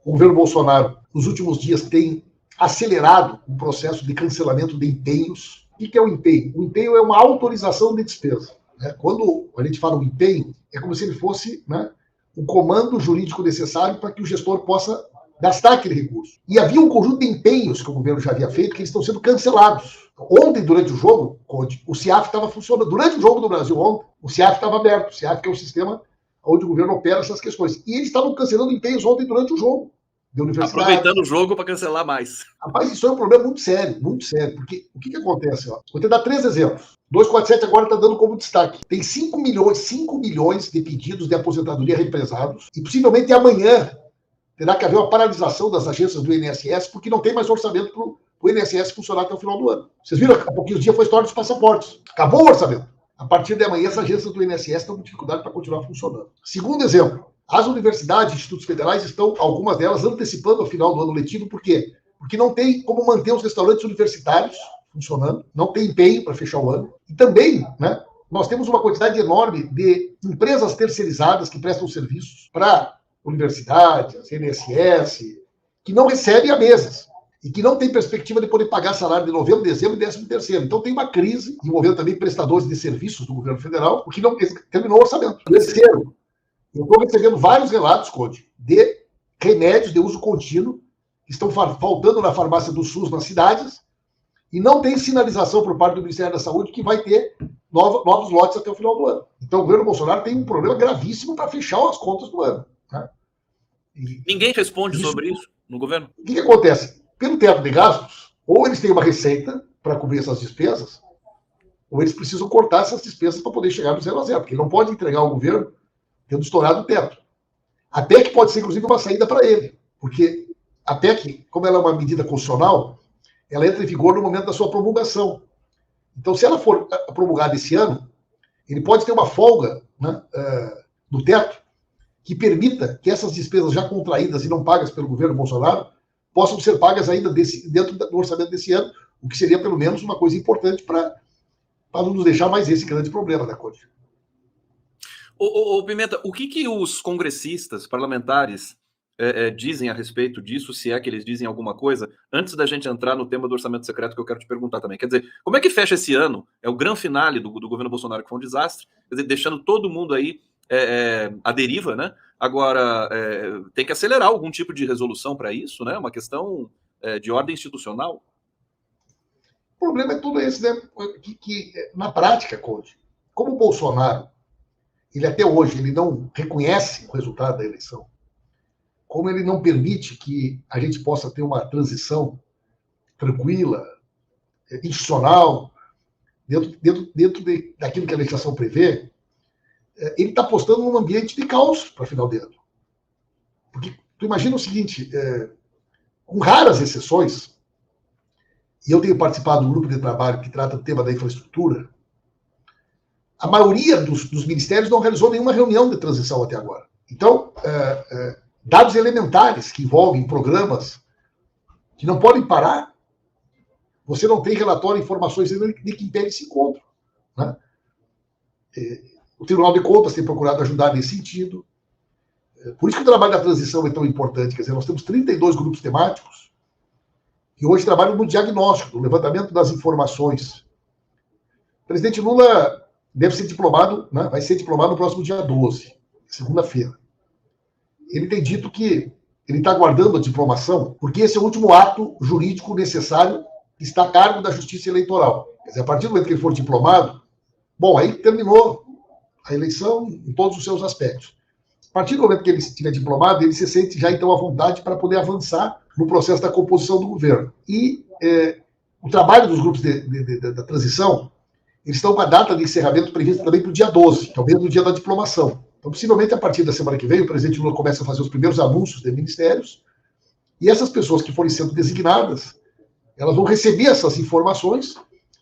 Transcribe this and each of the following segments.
o governo Bolsonaro, nos últimos dias, tem acelerado o processo de cancelamento de empenhos. O que é o empenho? O empenho é uma autorização de despesa. Quando a gente fala um empenho, é como se ele fosse, né, o comando jurídico necessário para que o gestor possa gastar aquele recurso. E havia um conjunto de empenhos que o governo já havia feito que eles estão sendo cancelados. Ontem, durante o jogo, o CIAF estava funcionando. Durante o jogo do Brasil ontem, o CIAF estava aberto. O CIAF que é o sistema onde o governo opera essas questões. E eles estavam cancelando empenhos ontem durante o jogo. Aproveitando o jogo para cancelar mais. Rapaz, isso é um problema muito sério, porque o que acontece? Ó? Vou te dar 3 exemplos. 247 agora está dando como destaque. Tem 5 milhões de pedidos de aposentadoria represados e possivelmente amanhã terá que haver uma paralisação das agências do INSS porque não tem mais orçamento para o INSS funcionar até o final do ano. Vocês viram, há pouquinhos dias foi a história dos passaportes. Acabou o orçamento. A partir de amanhã, as agências do INSS estão com dificuldade para continuar funcionando. Segundo exemplo, as universidades e institutos federais estão, algumas delas, antecipando o final do ano letivo. Por quê? Porque não tem como manter os restaurantes universitários funcionando, não tem empenho para fechar o ano. E também, né, nós temos uma quantidade enorme de empresas terceirizadas que prestam serviços para universidades, INSS, que não recebem há meses e que não tem perspectiva de poder pagar salário de novembro, dezembro e 13º. Então tem uma crise envolvendo também prestadores de serviços do governo federal, porque não terminou o orçamento. Terceiro, eu estou recebendo vários relatos, Conde, de remédios de uso contínuo que estão faltando na farmácia do SUS nas cidades e não tem sinalização por parte do Ministério da Saúde que vai ter novos lotes até o final do ano. Então o governo Bolsonaro tem um problema gravíssimo para fechar as contas do ano. Né? Ninguém responde sobre isso no governo? O que acontece? Pelo teto de gastos, ou eles têm uma receita para cobrir essas despesas, ou eles precisam cortar essas despesas para poder chegar no 0 a 0, porque ele não pode entregar ao governo tendo estourado o teto. A PEC pode ser, inclusive, uma saída para ele, porque a PEC, como ela é uma medida constitucional, ela entra em vigor no momento da sua promulgação. Então, se ela for promulgada esse ano, ele pode ter uma folga, né, no teto que permita que essas despesas já contraídas e não pagas pelo governo Bolsonaro possam ser pagas ainda dentro do orçamento desse ano, o que seria, pelo menos, uma coisa importante para não nos deixar mais esse grande problema da Conde. Ô, Pimenta, o que os congressistas, parlamentares, dizem a respeito disso, se é que eles dizem alguma coisa, antes da gente entrar no tema do orçamento secreto, que eu quero te perguntar também. Quer dizer, como é que fecha esse ano? É o grande finale do governo Bolsonaro, que foi um desastre, quer dizer, deixando todo mundo aí à deriva, né? Agora, tem que acelerar algum tipo de resolução para isso, né? Uma questão de ordem institucional. O problema é tudo esse, né? Que na prática, Conde, como o Bolsonaro, ele até hoje ele não reconhece o resultado da eleição, como ele não permite que a gente possa ter uma transição tranquila, institucional, dentro daquilo que a legislação prevê, ele está apostando num ambiente de caos para final de ano. Porque tu imagina o seguinte, com raras exceções, e eu tenho participado do grupo de trabalho que trata do tema da infraestrutura, a maioria dos ministérios não realizou nenhuma reunião de transição até agora. Então, dados elementares que envolvem programas que não podem parar, você não tem relatório, informações de que impede esse encontro. Né? O Tribunal de Contas tem procurado ajudar nesse sentido. Por isso que o trabalho da transição é tão importante. Quer dizer, nós temos 32 grupos temáticos que hoje trabalham no diagnóstico, no levantamento das informações. O presidente Lula deve ser diplomado, né? Vai ser diplomado no próximo dia 12, segunda-feira. Ele tem dito que ele está aguardando a diplomação, porque esse é o último ato jurídico necessário que está a cargo da Justiça Eleitoral. Quer dizer, a partir do momento que ele for diplomado, bom, aí terminou a eleição em todos os seus aspectos. A partir do momento que ele estiver diplomado, ele se sente já então à vontade para poder avançar no processo da composição do governo. E o trabalho dos grupos da transição, eles estão com a data de encerramento prevista também para o dia 12, que é o mesmo dia da diplomação. Então, possivelmente, a partir da semana que vem, o presidente Lula começa a fazer os primeiros anúncios de ministérios, e essas pessoas que forem sendo designadas, elas vão receber essas informações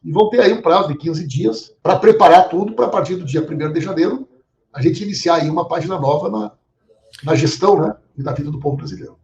e vão ter aí um prazo de 15 dias para preparar tudo para, a partir do dia 1º de janeiro, a gente iniciar aí uma página nova na gestão, né, e na vida do povo brasileiro.